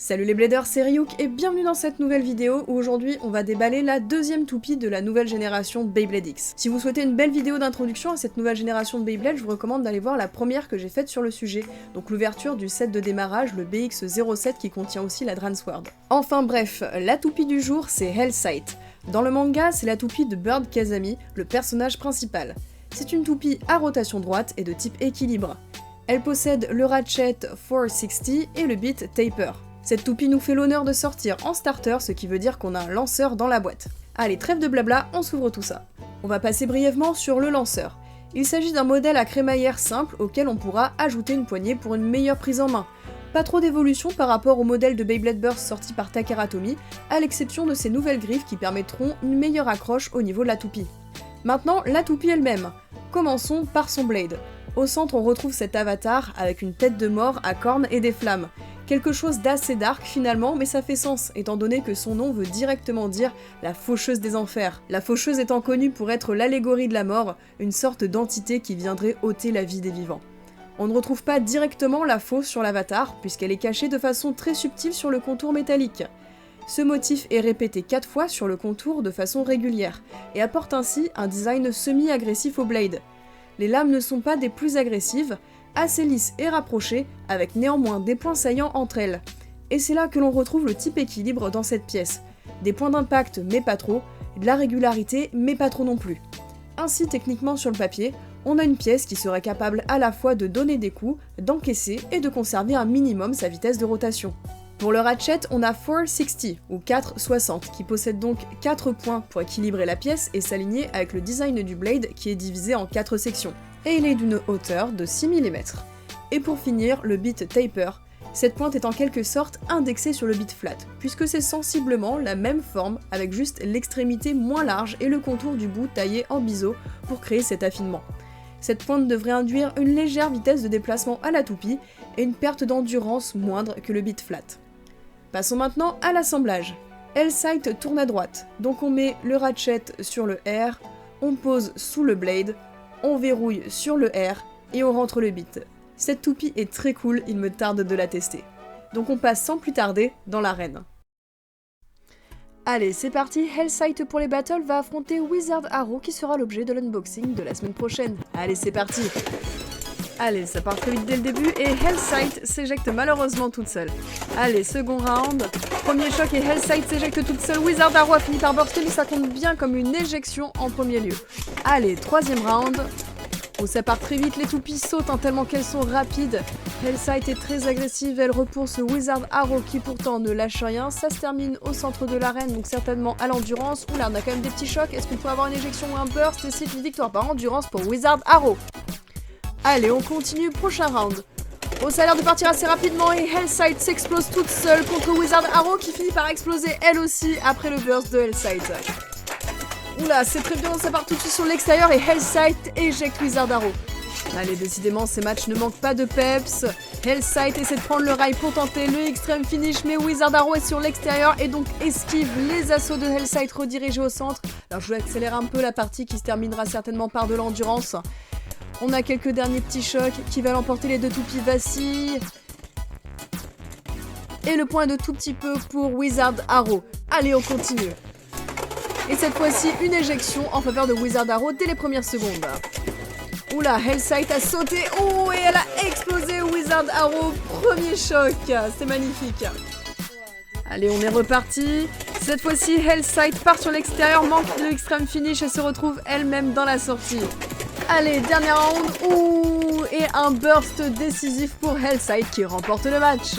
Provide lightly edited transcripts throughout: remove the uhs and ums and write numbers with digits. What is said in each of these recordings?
Salut les bladers, c'est Ryuk et bienvenue dans cette nouvelle vidéo où aujourd'hui on va déballer la deuxième toupie de la nouvelle génération de Beyblade X. Si vous souhaitez une belle vidéo d'introduction à cette nouvelle génération de Beyblade, je vous recommande d'aller voir la première que j'ai faite sur le sujet, donc l'ouverture du set de démarrage, le BX07 qui contient aussi la Dransword. Enfin bref, la toupie du jour c'est Hellsight. Dans le manga, c'est la toupie de Bird Kazami, le personnage principal. C'est une toupie à rotation droite et de type équilibre. Elle possède le ratchet 460 et le bit taper. Cette toupie nous fait l'honneur de sortir en starter, ce qui veut dire qu'on a un lanceur dans la boîte. Allez, trêve de blabla, on s'ouvre tout ça. On va passer brièvement sur le lanceur. Il s'agit d'un modèle à crémaillère simple auquel on pourra ajouter une poignée pour une meilleure prise en main. Pas trop d'évolution par rapport au modèle de Beyblade Burst sorti par Takara Tomy, à l'exception de ces nouvelles griffes qui permettront une meilleure accroche au niveau de la toupie. Maintenant, la toupie elle-même. Commençons par son blade. Au centre, on retrouve cet avatar avec une tête de mort à cornes et des flammes. Quelque chose d'assez dark finalement, mais ça fait sens, étant donné que son nom veut directement dire la faucheuse des enfers. La faucheuse étant connue pour être l'allégorie de la mort, une sorte d'entité qui viendrait ôter la vie des vivants. On ne retrouve pas directement la fausse sur l'avatar, puisqu'elle est cachée de façon très subtile sur le contour métallique. Ce motif est répété 4 fois sur le contour de façon régulière, et apporte ainsi un design semi-agressif au blade. Les lames ne sont pas des plus agressives, assez lisses et rapprochées, avec néanmoins des points saillants entre elles. Et c'est là que l'on retrouve le type équilibre dans cette pièce. Des points d'impact mais pas trop, de la régularité mais pas trop non plus. Ainsi techniquement sur le papier, on a une pièce qui serait capable à la fois de donner des coups, d'encaisser et de conserver un minimum sa vitesse de rotation. Pour le ratchet, on a 460 ou 460 qui possède donc 4 points pour équilibrer la pièce et s'aligner avec le design du blade qui est divisé en 4 sections. Et il est d'une hauteur de 6 mm. Et pour finir, le bit taper. Cette pointe est en quelque sorte indexée sur le bit flat, puisque c'est sensiblement la même forme avec juste l'extrémité moins large et le contour du bout taillé en biseau pour créer cet affinement. Cette pointe devrait induire une légère vitesse de déplacement à la toupie et une perte d'endurance moindre que le bit flat. Passons maintenant à l'assemblage. Hellsight tourne à droite, donc on met le ratchet sur le R, on pose sous le blade, on verrouille sur le R et on rentre le bit. Cette toupie est très cool, il me tarde de la tester. Donc on passe sans plus tarder dans l'arène. Allez, c'est parti, Hellsight pour les battles va affronter Wizard Arrow qui sera l'objet de l'unboxing de la semaine prochaine. Allez, c'est parti. Allez, ça part très vite dès le début et Hellsight s'éjecte malheureusement toute seule. Allez, second round. Premier choc et Hellsight s'éjecte toute seule. Wizard Arrow a fini par burster mais ça compte bien comme une éjection en premier lieu. Allez, troisième round. Oh, ça part très vite, les toupies sautent tellement qu'elles sont rapides. Hellsight est très agressive, elle repousse Wizard Arrow qui pourtant ne lâche rien. Ça se termine au centre de l'arène, donc certainement à l'endurance. Oula, on a quand même des petits chocs. Est-ce qu'on peut avoir une éjection ou un burst? Et c'est une victoire par endurance pour Wizard Arrow. Allez, on continue, prochain round. Oh, ça a l'air de partir assez rapidement et Hellsight s'explose toute seule contre Wizard Arrow qui finit par exploser elle aussi après le burst de Hellsight. Oula, c'est très bien, ça part tout de suite sur l'extérieur et Hellsight éjecte Wizard Arrow. Allez, décidément, ces matchs ne manquent pas de peps. Hellsight essaie de prendre le rail pour tenter le extreme finish, mais Wizard Arrow est sur l'extérieur et donc esquive les assauts de Hellsight redirigés au centre. Alors je vais accélérer un peu la partie qui se terminera certainement par de l'endurance. On a quelques derniers petits chocs qui va l'emporter, les deux toupies vacillent. Et le point de tout petit peu pour Wizard Arrow. Allez, on continue. Et cette fois-ci, une éjection en faveur de Wizard Arrow dès les premières secondes. Oula, Hellsight a sauté. Oh, et elle a explosé Wizard Arrow. Premier choc. C'est magnifique. Allez, on est reparti. Cette fois-ci, Hellsight part sur l'extérieur, manque le extreme finish et se retrouve elle-même dans la sortie. Allez, dernier round. Ouh, et un burst décisif pour Hellsight qui remporte le match.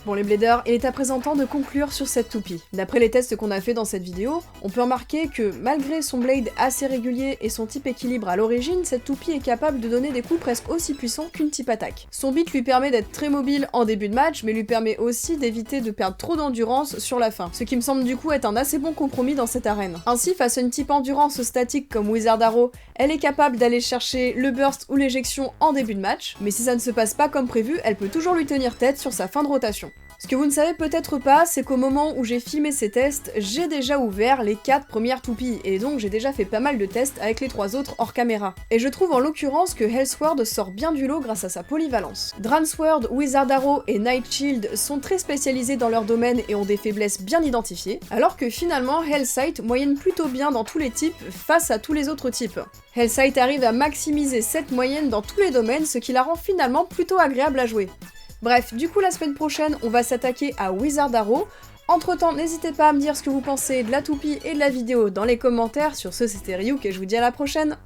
Bon les bladers, il est à présent temps de conclure sur cette toupie. D'après les tests qu'on a fait dans cette vidéo, on peut remarquer que malgré son blade assez régulier et son type équilibre à l'origine, cette toupie est capable de donner des coups presque aussi puissants qu'une type attaque. Son beat lui permet d'être très mobile en début de match, mais lui permet aussi d'éviter de perdre trop d'endurance sur la fin, ce qui me semble du coup être un assez bon compromis dans cette arène. Ainsi, face à une type endurance statique comme Wizard Arrow, elle est capable d'aller chercher le burst ou l'éjection en début de match, mais si ça ne se passe pas comme prévu, elle peut toujours lui tenir tête sur sa fin de rotation. Ce que vous ne savez peut-être pas, c'est qu'au moment où j'ai filmé ces tests, j'ai déjà ouvert les 4 premières toupies, et donc j'ai déjà fait pas mal de tests avec les 3 autres hors caméra. Et je trouve en l'occurrence que Hellsword sort bien du lot grâce à sa polyvalence. Dransword, Wizard Arrow et Nightshield sont très spécialisés dans leur domaine et ont des faiblesses bien identifiées, alors que finalement Hellsight moyenne plutôt bien dans tous les types face à tous les autres types. Hellsight arrive à maximiser cette moyenne dans tous les domaines, ce qui la rend finalement plutôt agréable à jouer. Bref, du coup la semaine prochaine, on va s'attaquer à Wizard Arrow. Entre temps, n'hésitez pas à me dire ce que vous pensez de la toupie et de la vidéo dans les commentaires. Sur ce, c'était Ryuk et je vous dis à la prochaine.